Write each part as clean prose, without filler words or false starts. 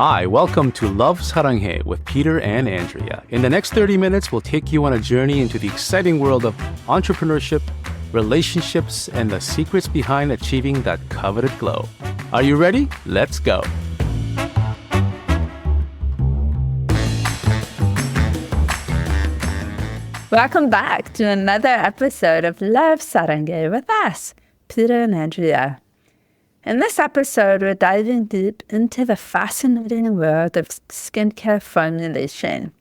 Hi, welcome to Love Saranghae with Peter and Andrea. In the next 30 minutes, we'll take you on a journey into the exciting world of entrepreneurship, relationships, and the secrets behind achieving that coveted glow. Are you ready? Let's go. Welcome back to another episode of Love Saranghae with us, Peter and Andrea. In this episode, we're diving deep into the fascinating world of skincare formulation.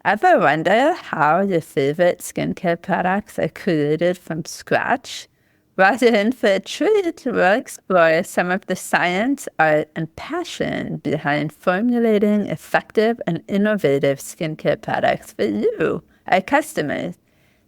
Ever wonder how your favorite skincare products are created from scratch? Well, in for a treat, we'll explore some of the science, art, and passion behind formulating effective and innovative skincare products for you, our customers.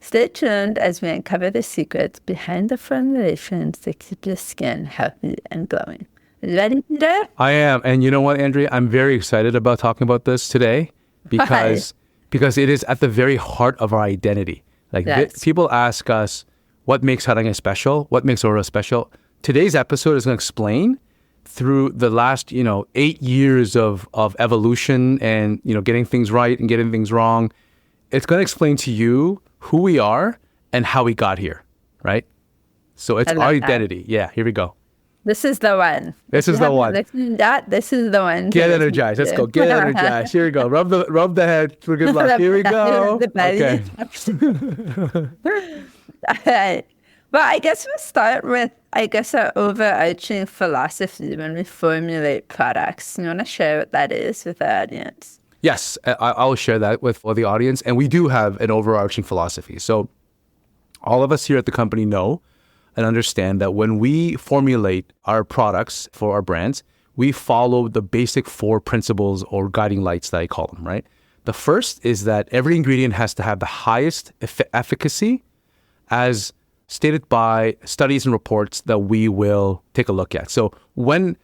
Stay tuned as we uncover the secrets behind the formulations that keep your skin healthy and glowing. Ready, Peter? I am. And you know what, Andrea? I'm very excited about talking about this today because it is at the very heart of our identity. People ask us, what makes Saranghae special? What makes Aura special? Today's episode is going to explain through the last, 8 years of evolution and, getting things right and getting things wrong. It's going to explain to you who we are and how we got here, right? So it's our identity. Yeah, here we go. This is the one. This is the one. This is the one. Get energized. Let's go. Get energized. Here we go. Rub the head for good luck. Here we go. Okay. All right. Well, I guess we'll start with, our overarching philosophy when we formulate products. You want to share what that is with the audience? Yes, I'll share that with the audience. And we do have an overarching philosophy. So all of us here at the company know and understand that when we formulate our products for our brands, we follow the basic 4 principles or guiding lights that I call them, right? The first is that every ingredient has to have the highest efficacy as stated by studies and reports that we will take a look at. So when,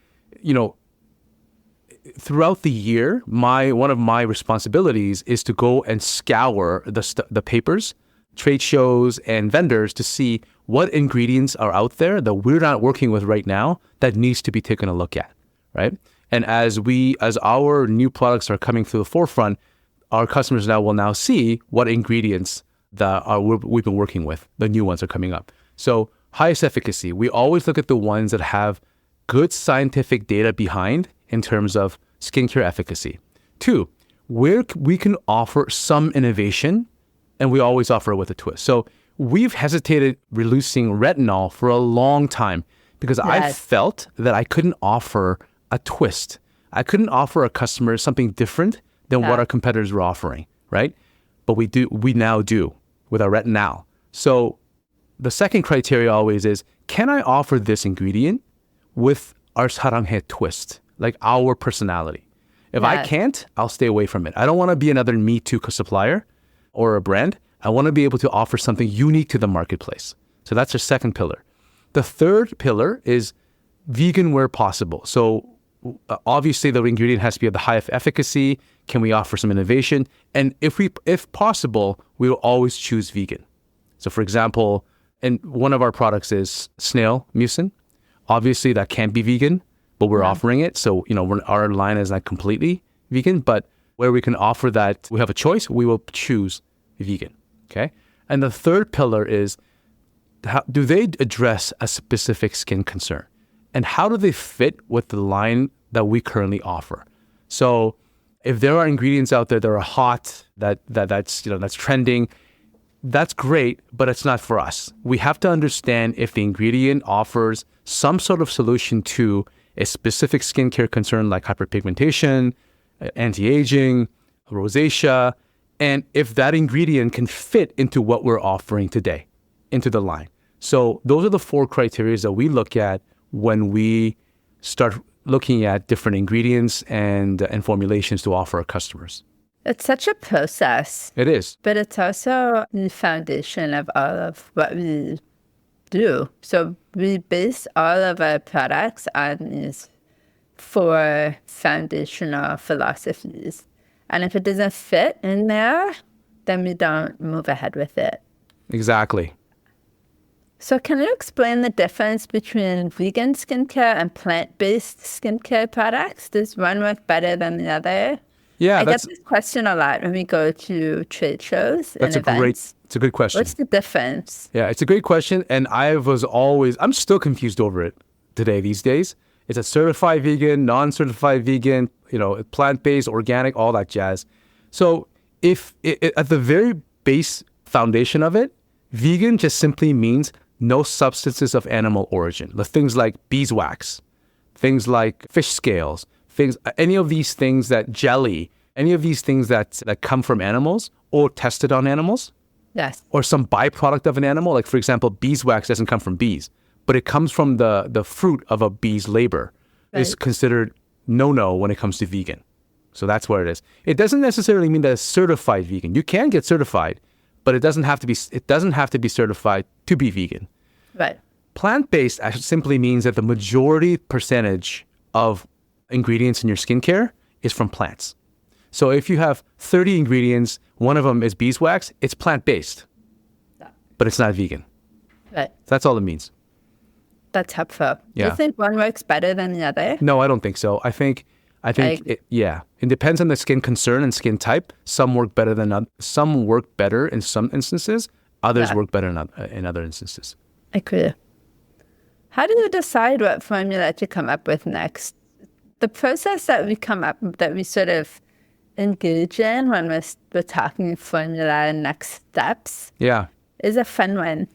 throughout the year, one of my responsibilities is to go and scour the papers, trade shows, and vendors to see what ingredients are out there that we're not working with right now that needs to be taken a look at, right? And as our new products are coming to the forefront, our customers will now see what ingredients that we've been working with. The new ones are coming up. So highest efficacy, we always look at the ones that have good scientific data behind in terms of skincare efficacy. 2, where we can offer some innovation, and we always offer it with a twist. So we've hesitated releasing retinol for a long time because I felt that I couldn't offer a twist. I couldn't offer a customer something different than what our competitors were offering, right? But we now do with our retinol. So the second criteria always is, can I offer this ingredient with our Saranghae twist, like our personality? If I can't, I'll stay away from it. I don't want to be another Me Too supplier or a brand. I want to be able to offer something unique to the marketplace. So that's our second pillar. The third pillar is vegan where possible. So obviously the ingredient has to be of the highest efficacy. Can we offer some innovation? And if possible, we will always choose vegan. So for example, and one of our products is snail mucin. Obviously that can't be vegan, but we're offering it. So, our line is not completely vegan, but where we can offer that, we have a choice, we will choose vegan, okay? And the third pillar is, do they address a specific skin concern? And how do they fit with the line that we currently offer? So if there are ingredients out there that are hot, that's trending, that's great, but it's not for us. We have to understand if the ingredient offers some sort of solution to a specific skincare concern like hyperpigmentation, anti-aging, rosacea, and if that ingredient can fit into what we're offering today, into the line. So those are the 4 criteria that we look at when we start looking at different ingredients and formulations to offer our customers. It's such a process. It is. But it's also the foundation of all of what we do. So we base all of our products on these 4 foundational philosophies. And if it doesn't fit in there, then we don't move ahead with it. Exactly. So can you explain the difference between vegan skincare and plant-based skincare products? Does one work better than the other? Yeah, I get this question a lot when we go to trade shows and events. it's a good question. What's the difference? Yeah, it's a great question. And I'm still confused over it these days. It's a certified vegan, non-certified vegan, plant-based, organic, all that jazz. So at the very base foundation of it, vegan just simply means no substances of animal origin. The things like beeswax, things like fish scales, any of these things any of these things that come from animals or tested on animals. Yes. Or some byproduct of an animal. Like, for example, beeswax doesn't come from bees, but it comes from the fruit of a bee's labor. Right. Is considered no when it comes to vegan. So that's where it is. It doesn't necessarily mean that it's certified vegan. You can get certified, but it doesn't have to be certified to be vegan. Right. Plant-based simply means that the majority percentage of ingredients in your skincare is from plants. So if you have 30 ingredients, one of them is beeswax, it's plant-based, but it's not vegan. Right. That's all it means. That's helpful. Yeah. Do you think one works better than the other? No, I don't think so. I think it depends on the skin concern and skin type. Some work better in some instances. Others work better in other instances. Agree. How do you decide what formula to come up with next? The process that we sort of engage in when we're talking formula and next steps is a fun one.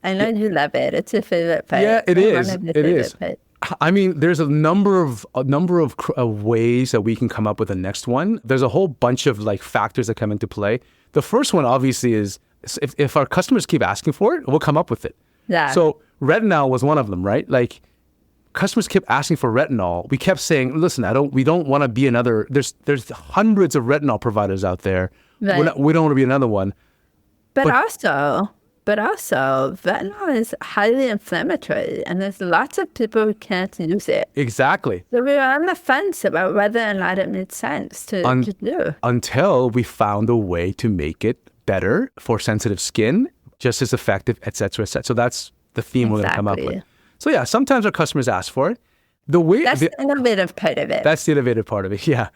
I know you love it. It's your favorite part. Yeah, it is. I mean, there's a number of ways that we can come up with the next one. There's a whole bunch of factors that come into play. The first one obviously is if our customers keep asking for it, we'll come up with it. Yeah. So retinol was one of them, right? Customers kept asking for retinol. We kept saying, listen, we don't want to be another. There's hundreds of retinol providers out there. Right. We don't want to be another one. But also, retinol is highly inflammatory, and there's lots of people who can't use it. Exactly. So we were on the fence about whether or not it made sense to do. Until we found a way to make it better for sensitive skin, just as effective, et cetera, et cetera. So that's the theme we're going to come up with. So yeah, sometimes our customers ask for it. That's the innovative part of it. That's the innovative part of it, yeah.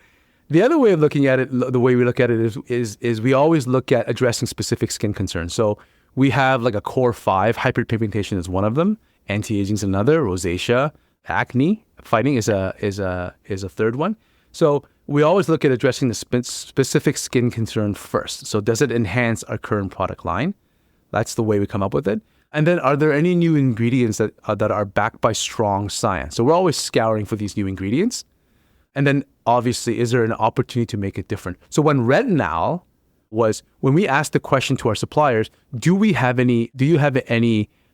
The other way of looking at it, the way we look at it is we always look at addressing specific skin concerns. So we have a core 5. Hyperpigmentation is one of them. Anti-aging is another. Rosacea, acne fighting is a third one. So we always look at addressing the specific skin concern first. So does it enhance our current product line? That's the way we come up with it. And then are there any new ingredients that are backed by strong science? So we're always scouring for these new ingredients. And then obviously, is there an opportunity to make it different? So when we asked the question to our suppliers, do you have any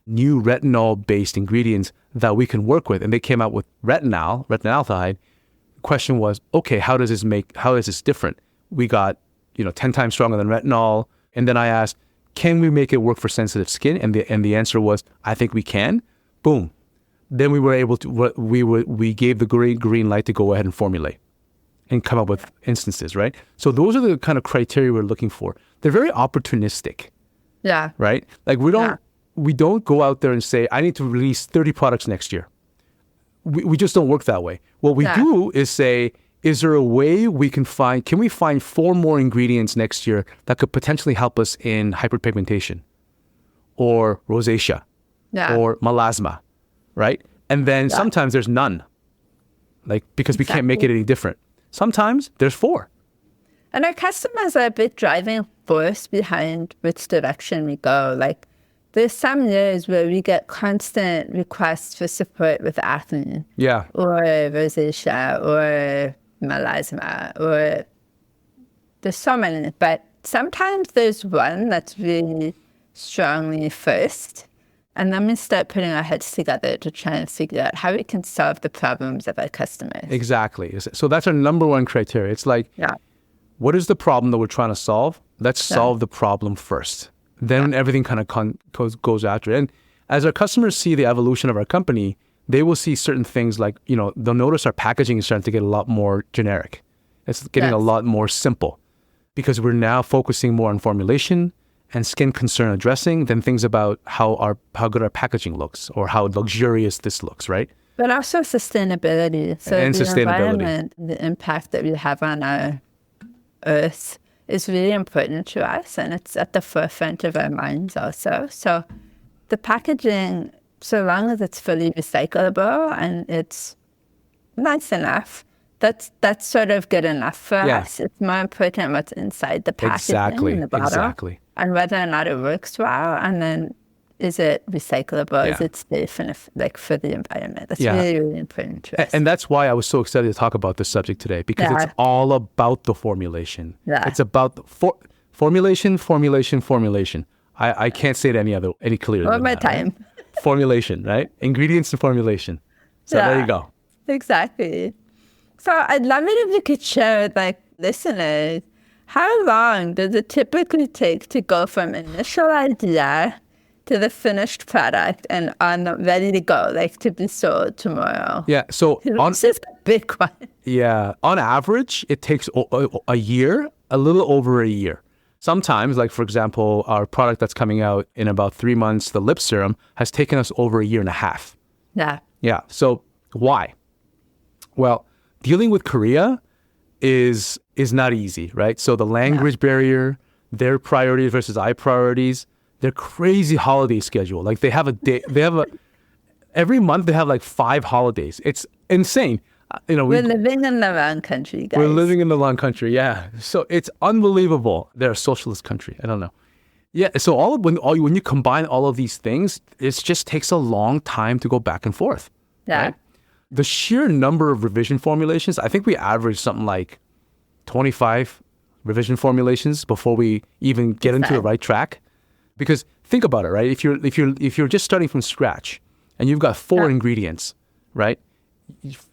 new retinol-based ingredients that we can work with? And they came out with retinaldehyde. The question was, okay, how is this different? We got, 10 times stronger than retinol. And then I asked, can we make it work for sensitive skin? And the answer was, I think we can. Boom. Then we were able to, we gave the green light to go ahead and formulate and come up with instances, right? So those are the kind of criteria we're looking for. They're very opportunistic. Yeah. Right? We don't go out there and say, I need to release 30 products next year. We just don't work that way. What we do is say, is there a way can we find 4 more ingredients next year that could potentially help us in hyperpigmentation or rosacea or melasma, right? And then sometimes there's none, because we can't make it any different. Sometimes there's 4. And our customers are a bit driving force behind which direction we go. There's some years where we get constant requests for support with acne. Yeah. Or rosacea or melasma, or there's so many, but sometimes there's one that's really strongly first, and then we start putting our heads together to try and figure out how we can solve the problems of our customers. Exactly. So that's our number one criteria. It's what is the problem that we're trying to solve? Let's solve the problem first. Then everything kind of goes after it. And as our customers see the evolution of our company, they will see certain things they'll notice our packaging is starting to get a lot more generic. It's getting a lot more simple because we're now focusing more on formulation and skin concern addressing than things about how good our packaging looks or how luxurious this looks, right? But also sustainability. So And the sustainability. environment, the impact that we have on our earth is really important to us, and it's at the forefront of our minds also. So the packaging, so long as it's fully recyclable and it's nice enough, that's sort of good enough for us. It's more important what's inside the packaging in the bottle. Exactly. And whether or not it works well, and then is it recyclable? Is it safe and for the environment? That's really, really important to us. And that's why I was so excited to talk about this subject today, because it's all about the formulation. Yeah. It's about the formulation. I can't say it any clearer One than more that. time. Right? Formulation, right? Ingredients and formulation. So there you go. Exactly. So I'd love it if you could share with listeners, how long does it typically take to go from initial idea to the finished product and ready to go, to be sold tomorrow? Yeah. So This is a big one. Yeah. On average, it takes a year, a little over a year. Sometimes, like for example, our product that's coming out in about 3 months, the lip serum, has taken us over a year and a half. Yeah. Yeah. So why? Well, dealing with Korea is not easy, right? So the language barrier, their priorities versus our priorities, their crazy holiday schedule. Like every month they have 5 holidays. It's insane. We're living in the wrong country, guys. We're living in the wrong country, yeah. So it's unbelievable. They're a socialist country. I don't know. Yeah. So when you combine all of these things, it just takes a long time to go back and forth. Yeah. Right? The sheer number of revision formulations, I think we average something like 25 revision formulations before we even get into the right track. Because think about it, right? If you're just starting from scratch and you've got 4 ingredients, right?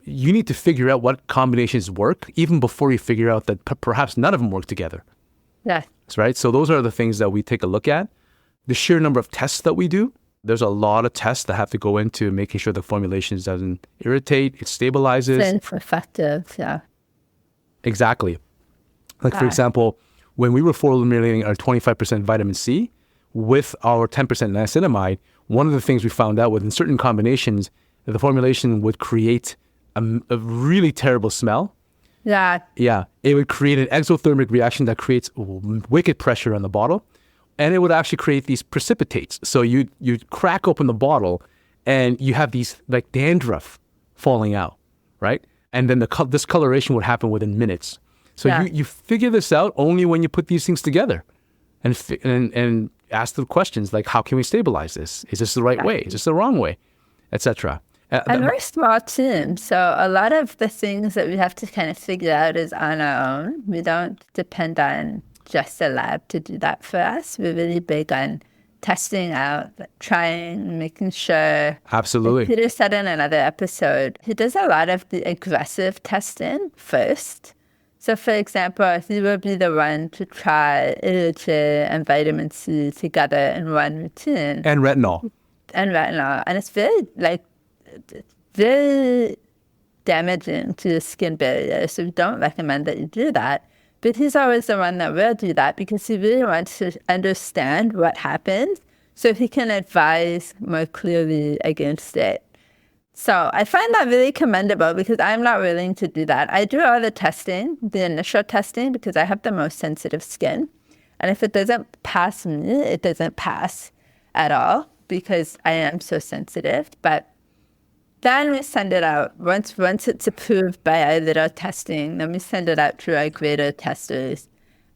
You need to figure out what combinations work even before you figure out that perhaps none of them work together. Yeah. Right? So those are the things that we take a look at. The sheer number of tests that we do. There's a lot of tests that have to go into making sure the formulation doesn't irritate, it stabilizes. It's effective, yeah. Exactly. For example, when we were formulating our 25% vitamin C with our 10% niacinamide, one of the things we found out was in certain combinations, the formulation would create a really terrible smell. Yeah. Yeah. It would create an exothermic reaction that creates wicked pressure on the bottle. And it would actually create these precipitates. So you crack open the bottle and you have these dandruff falling out, right? And then the discoloration would happen within minutes. So you figure this out only when you put these things together and ask the questions like, how can we stabilize this? Is this the right way? Is this the wrong way? Etc. And we're a small team, so a lot of the things that we have to kind of figure out is on our own. We don't depend on just a lab to do that for us. We're really big on testing out, trying, making sure. Absolutely. Like Peter said in another episode, he does a lot of the aggressive testing first. So, for example, he will be the one to try AHA and vitamin C together in one routine. And retinol. And it's very damaging to the skin barrier. So we don't recommend that you do that. But he's always the one that will do that because he really wants to understand what happens so he can advise more clearly against it. So I find that really commendable because I'm not willing to do that. I do all the testing, the initial testing, because I have the most sensitive skin. And if it doesn't pass me, it doesn't pass at all because I am so sensitive. But then we send it out. Once it's approved by our little testing, then we send it out to our greater testers.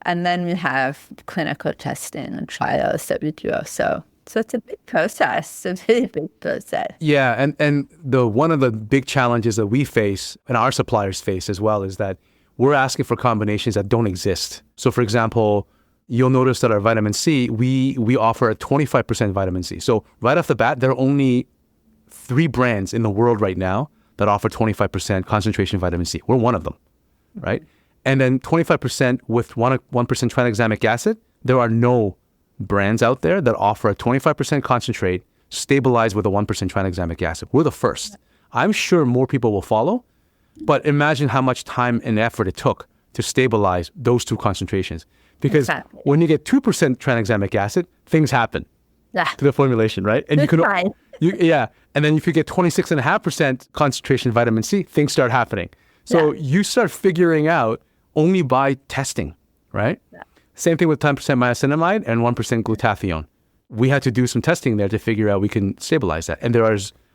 And then we have clinical testing and trials that we do also. So it's a big process, a very big process. Yeah, and one of the big challenges that we face and our suppliers face as well is that we're asking for combinations that don't exist. So for example, you'll notice that our vitamin C, we offer a 25% vitamin C. So right off the bat, there are only 3 brands in the world right now that offer 25% concentration vitamin C. We're one of them, right? And then 25% with 1% tranexamic acid, there are no brands out there that offer a 25% concentrate stabilized with a 1% tranexamic acid. We're the first. I'm sure more people will follow, but imagine how much time and effort it took to stabilize those 2 concentrations. Because Exactly. when you get 2% tranexamic acid, things happen Yeah. to the formulation, right? And It's fine. And then if you get 26.5% concentration of vitamin C, things start happening. So you start figuring out only by testing, right? Yeah. Same thing with 10% niacinamide and 1% glutathione. We had to do some testing there to figure out we can stabilize that. And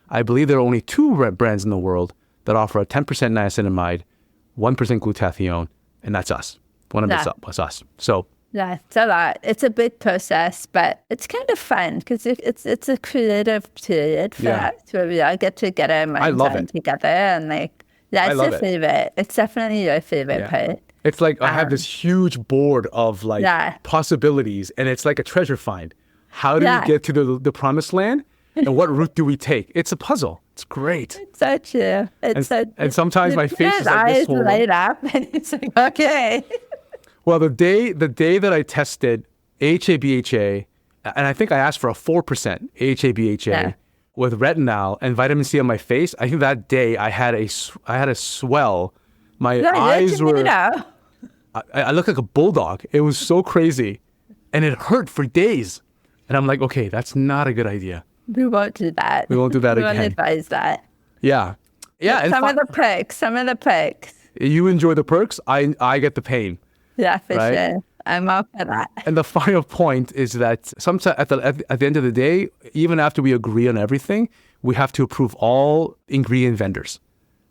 I believe there are only 2 brands in the world that offer a 10% niacinamide, 1% glutathione, and that's us. One of them was us. So Yeah, it's a lot. It's a big process, but it's kind of fun because it's a creative period for us where we all get together and mind together and it's your favorite. It's definitely your favorite part. It's like I have this huge board of possibilities, and it's like a treasure find. How do we get to the promised land, and what route do we take? It's a puzzle. It's great. It's so true. And sometimes my face is like this. Eyes light up, and it's like, okay. Well, the day that I tested AHA-BHA, and I think I asked for a 4% AHA-BHA with retinol and vitamin C on my face, I think that day I had a swell. My eyes were... I looked like a bulldog. It was so crazy. And it hurt for days. And I'm like, okay, that's not a good idea. We won't do that. We won't do that again. We won't advise that. Yeah. Yeah. Some of the perks. You enjoy the perks. I get the pain. Yeah, for sure. I'm up for that. And the final point is that sometimes at the end of the day, even after we agree on everything, we have to approve all ingredient vendors,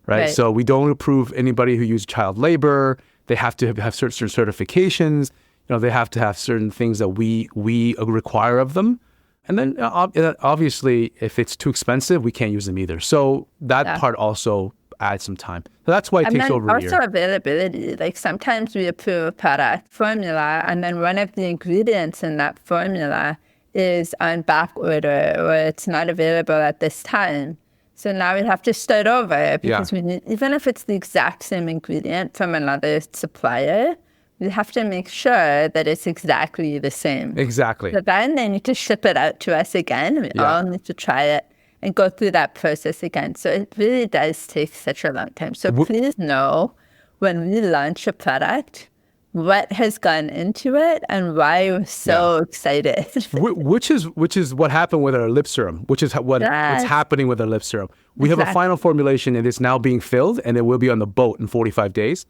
right? So we don't approve anybody who uses child labor. They have to have certain certifications. They have to have certain things that we require of them. And then obviously, if it's too expensive, we can't use them either. So that part also adds some time. So that's why it takes over a year. Also availability. Like sometimes we approve a product formula, and then one of the ingredients in that formula is on back order, or it's not available at this time. So now we have to start over because we need, even if it's the exact same ingredient from another supplier, we have to make sure that it's exactly the same. Exactly. So then they need to ship it out to us again. We all need to try it and go through that process again. So it really does take such a long time. So please know when we launch a product, what has gone into it and why we're so excited. which is what happened with our lip serum, which is what's happening with our lip serum. We have a final formulation and it's now being filled and it will be on the boat in 45 days.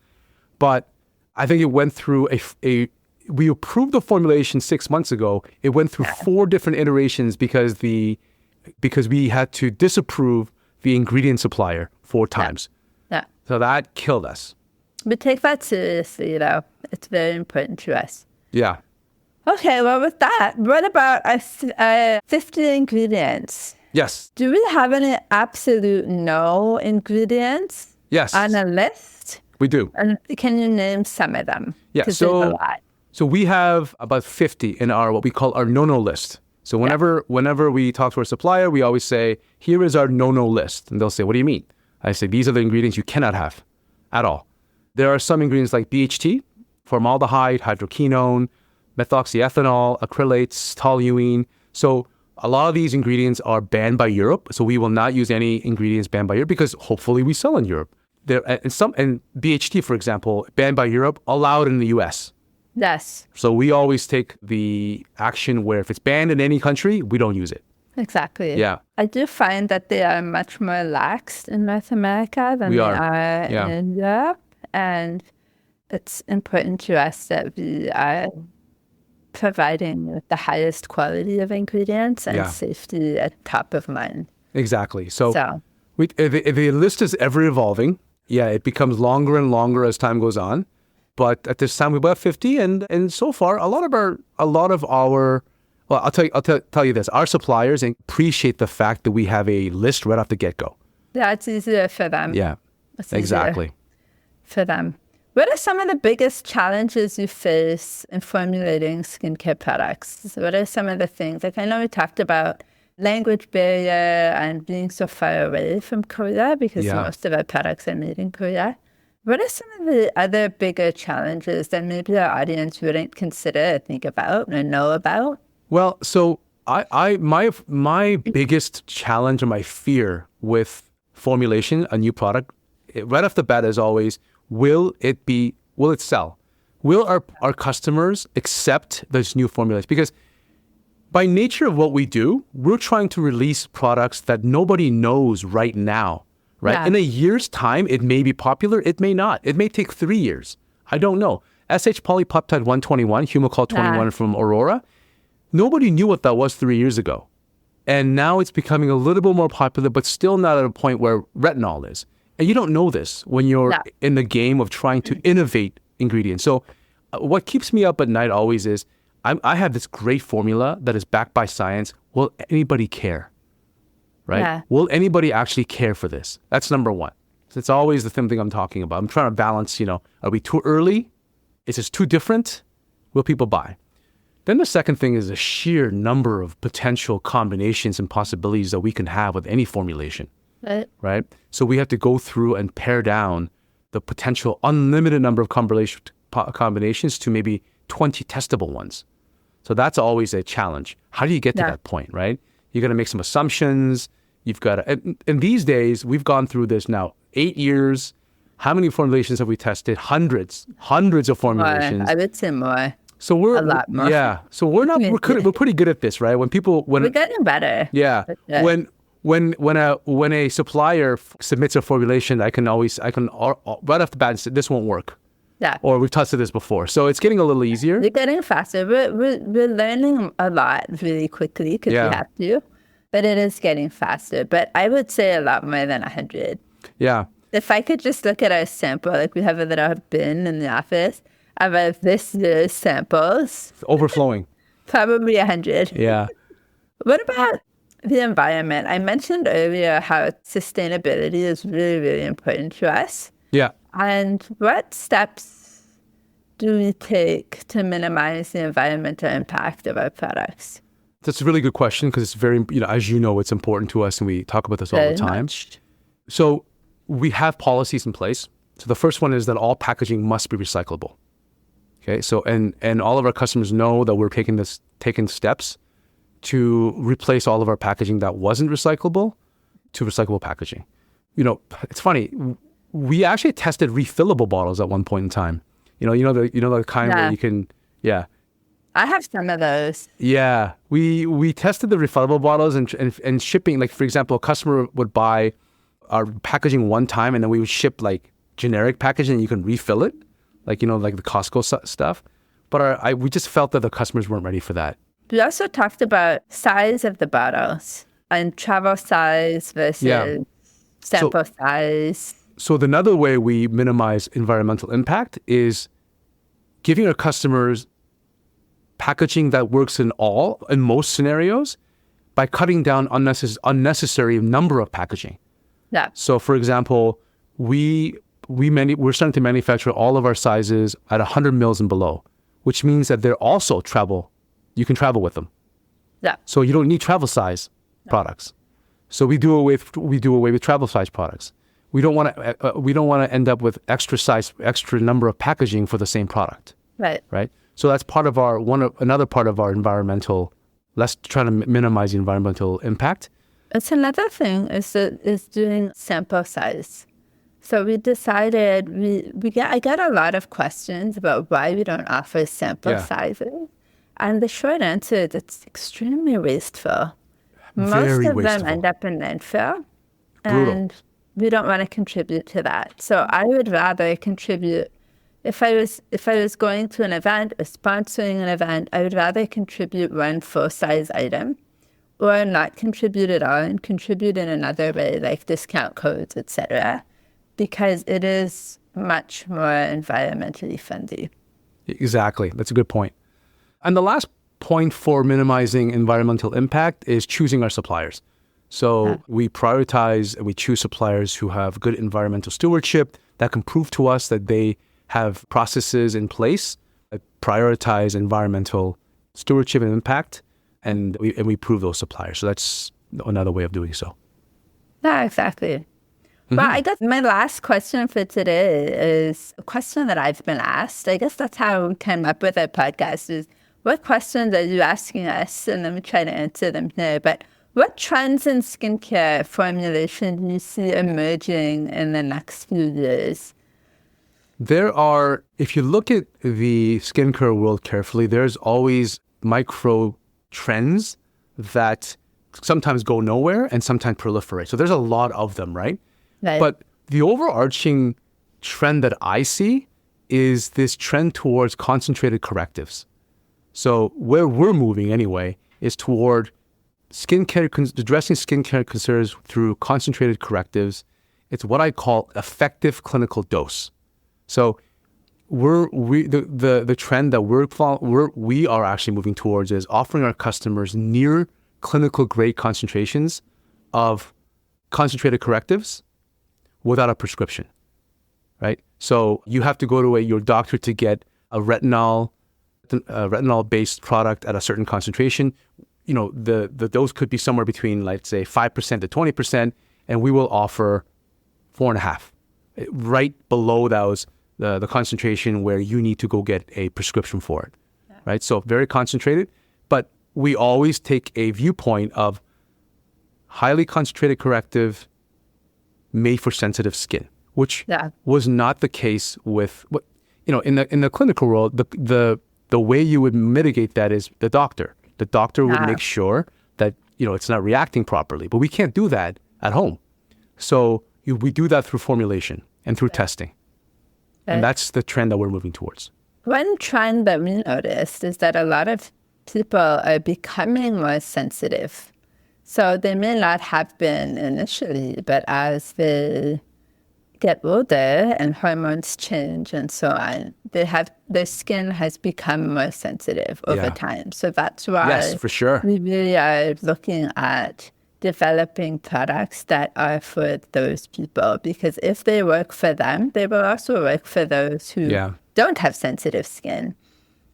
But I think it went through we approved the formulation 6 months ago. It went through 4 different iterations because we had to disapprove the ingredient supplier 4 times. Yeah. So that killed us. We take that seriously, though. It's very important to us. Yeah. Okay, well, with that, what about 50 ingredients? Yes. Do we have any absolute no ingredients on a list? We do. And can you name some of them? Yeah, there's a lot. So we have about 50 in our what we call our no-no list. So whenever we talk to our supplier, we always say, here is our no-no list. And they'll say, what do you mean? I say, these are the ingredients you cannot have at all. There are some ingredients like BHT, formaldehyde, hydroquinone, methoxyethanol, acrylates, toluene. So a lot of these ingredients are banned by Europe. So we will not use any ingredients banned by Europe because hopefully we sell in Europe. And BHT, for example, banned by Europe, allowed in the US. Yes. So we always take the action where if it's banned in any country, we don't use it. Exactly. Yeah. I do find that they are much more lax in North America than they are in Europe. And it's important to us that we are providing the highest quality of ingredients and safety at top of mind. Exactly. So the list is ever evolving. Yeah, it becomes longer and longer as time goes on. But at this time, we bought 50, and so far, a lot of our well, I'll tell you this: our suppliers appreciate the fact that we have a list right off the get-go. Yeah, it's easier for them. Yeah, exactly. For them. What are some of the biggest challenges you face in formulating skincare products? What are some of the things? Like I know we talked about language barrier and being so far away from Korea because most of our products are made in Korea. What are some of the other bigger challenges that maybe our audience wouldn't consider or think about or know about? Well, so my biggest challenge or my fear with formulation, a new product, right off the bat is always, will it sell? Will our customers accept this new formulation? Because by nature of what we do, we're trying to release products that nobody knows right now, right? Yeah. In a year's time, it may be popular. It may not. It may take 3 years. I don't know. SH polypeptide 121, Humocol 21 from Aurora, nobody knew what that was 3 years ago. And now it's becoming a little bit more popular, but still not at a point where retinol is. And you don't know this when you're in the game of trying to innovate ingredients. So what keeps me up at night always is I have this great formula that is backed by science. Will anybody care? Right? Yeah. Will anybody actually care for this? That's number one. So it's always the thing I'm talking about. I'm trying to balance, are we too early? Is this too different? Will people buy? Then the second thing is the sheer number of potential combinations and possibilities that we can have with any formulation. Right? So we have to go through and pare down the potential unlimited number of combinations to maybe 20 testable ones. So that's always a challenge. How do you get to that point, right? You got to make some assumptions. You've got to, and these days, we've gone through this now 8 years. How many formulations have we tested? Hundreds of formulations. More. I would say more. So we're a lot more. Yeah. So we're pretty good at this, right? When we're getting better. Yeah. When a supplier submits a formulation, I can right off the bat say this won't work. Yeah. Or we've tested this before. So it's getting a little easier. We're getting faster. We're learning a lot really quickly because we have to. But it is getting faster. But I would say a lot more than 100. Yeah. If I could just look at our sample, like we have a little bin in the office of this year's samples. Overflowing. Probably 100. Yeah. What about the environment? I mentioned earlier how sustainability is really, really important to us. Yeah. And what steps do we take to minimize the environmental impact of our products? That's a really good question because it's very, as you know, it's important to us and we talk about this all the time. So we have policies in place. So the first one is that all packaging must be recyclable. Okay. So, and all of our customers know that we're taking steps to replace all of our packaging that wasn't recyclable to recyclable packaging. It's funny. We actually tested refillable bottles at one point in time. The kind where you can, I have some of those. Yeah, we tested the refillable bottles and shipping. Like for example, a customer would buy our packaging one time, and then we would ship like generic packaging, and you can refill it, like the Costco stuff. But we just felt that the customers weren't ready for that. We also talked about size of the bottles and travel size versus sample size. So another way we minimize environmental impact is giving our customers packaging that works in most scenarios by cutting down unnecessary number of packaging. Yeah. So for example, we're starting to manufacture all of our sizes at 100 mils and below, which means that they're also you can travel with them. Yeah. So you don't need travel size products. So we do away with travel size products. We don't want to end up with extra number of packaging for the same product. Right. Right. So that's part of another part of our environmental. Let's try to minimize the environmental impact. It's another thing is doing sample size. So we decided I get a lot of questions about why we don't offer sample sizes, and the short answer is it's extremely wasteful. Most of them end up in landfill, and we don't want to contribute to that. So I would rather contribute. If I was going to an event or sponsoring an event, I would rather contribute one full-size item or not contribute at all and contribute in another way, like discount codes, etc., because it is much more environmentally friendly. Exactly. That's a good point. And the last point for minimizing environmental impact is choosing our suppliers. So we prioritize and we choose suppliers who have good environmental stewardship that can prove to us that they have processes in place that prioritize environmental stewardship and impact, and we prove those suppliers. So that's another way of doing so. Yeah, exactly. Well, I guess my last question for today is a question that I've been asked. I guess that's how we came up with our podcast is, what questions are you asking us? And then we try to answer them here. But what trends in skincare formulation do you see emerging in the next few years? There are, if you look at the skincare world carefully, there's always micro trends that sometimes go nowhere and sometimes proliferate. So there's a lot of them, right? Right. But the overarching trend that I see is this trend towards concentrated correctives. So where we're moving anyway is toward addressing skincare concerns through concentrated correctives. It's what I call effective clinical dose. So the trend that we are actually moving towards is offering our customers near clinical grade concentrations of concentrated correctives without a prescription, right? So you have to go to your doctor to get a retinol-based product at a certain concentration. You know, the dose could be somewhere between, let's say, 5% to 20%, and we will offer 4.5, right below those the concentration where you need to go get a prescription for it, right? So very concentrated, but we always take a viewpoint of highly concentrated corrective made for sensitive skin, which was not the case with what, you know, in the clinical world. The way you would mitigate that is the doctor. The doctor would make sure that, you know, it's not reacting properly, but we can't do that at home. So we do that through formulation and through testing. And that's the trend that we're moving towards. One trend that we noticed is that a lot of people are becoming more sensitive. So they may not have been initially, but as they get older and hormones change and so on, their skin has become more sensitive over time. So that's why for sure. we really are looking at developing products that are for those people, because if they work for them, they will also work for those who don't have sensitive skin.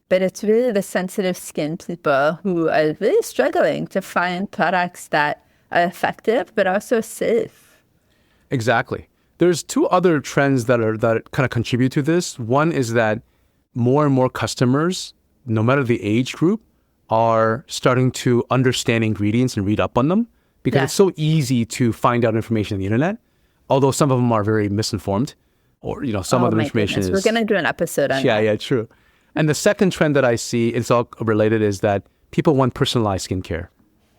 But it's really the sensitive skin people who are really struggling to find products that are effective but also safe. Exactly. There's two other trends that kind of contribute to this. One is that more and more customers, no matter the age group, are starting to understand ingredients and read up on them, because it's so easy to find out information on the internet, although some of them are very misinformed, or, you know, some of the information is... We're going to do an episode on that. Yeah, true. And the second trend that I see, it's all related, is that people want personalized skincare.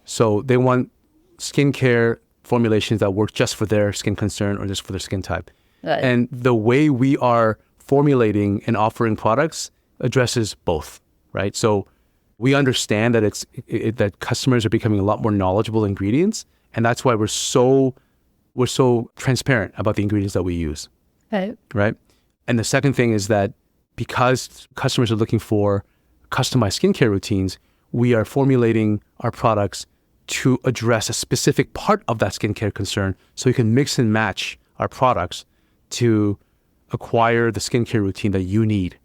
So they want skincare formulations that work just for their skin concern or just for their skin type. Right. And the way we are formulating and offering products addresses both, right? So we understand that that customers are becoming a lot more knowledgeable ingredients, and that's why we're so transparent about the ingredients that we use. Right? And the second thing is that because customers are looking for customized skincare routines, we are formulating our products to address a specific part of that skincare concern, so you can mix and match our products to acquire the skincare routine that you need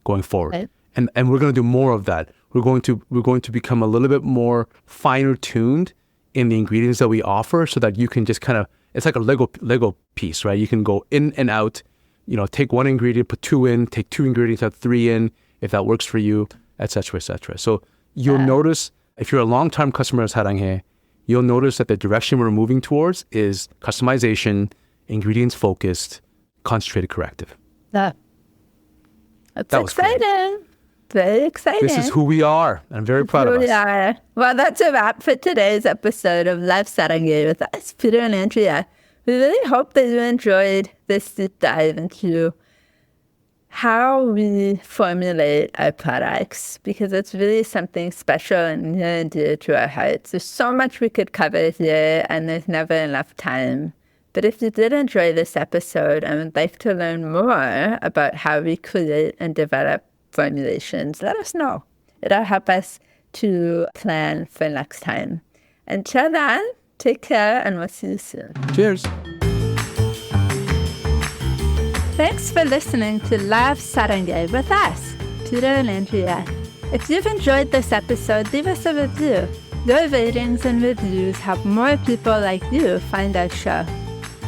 going forward. Right. And we're going to do more of that. We're going to become a little bit more finer tuned in the ingredients that we offer, so that you can just kind of, it's like a Lego piece, right? You can go in and out, you know, take one ingredient, put two in, take two ingredients, have three in, if that works for you, et cetera, et cetera. So you'll notice, if you're a long-term customer of Saranghae, you'll notice that the direction we're moving towards is customization, ingredients focused, concentrated corrective. That's exciting. Very exciting. This is who we are. I'm very proud of us. We are. Well, that's a wrap for today's episode of Love Saranghae with us, Peter and Andrea. We really hope that you enjoyed this deep dive into how we formulate our products, because it's really something special and near and dear to our hearts. There's so much we could cover here, and there's never enough time. But if you did enjoy this episode and would like to learn more about how we create and develop formulations, let us know. It'll help us to plan for next time. Until then, take care, and we'll see you soon. Cheers. Thanks for listening to Love Saranghae with us, Peter and Andrea. If you've enjoyed this episode, leave us a review. Your ratings and reviews help more people like you find our show.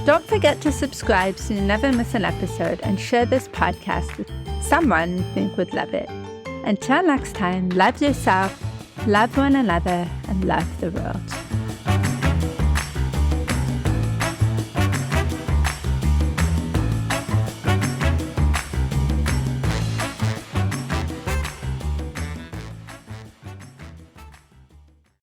Don't forget to subscribe so you never miss an episode, and share this podcast with someone you think would love it. Until next time, love yourself, love one another, and love the world.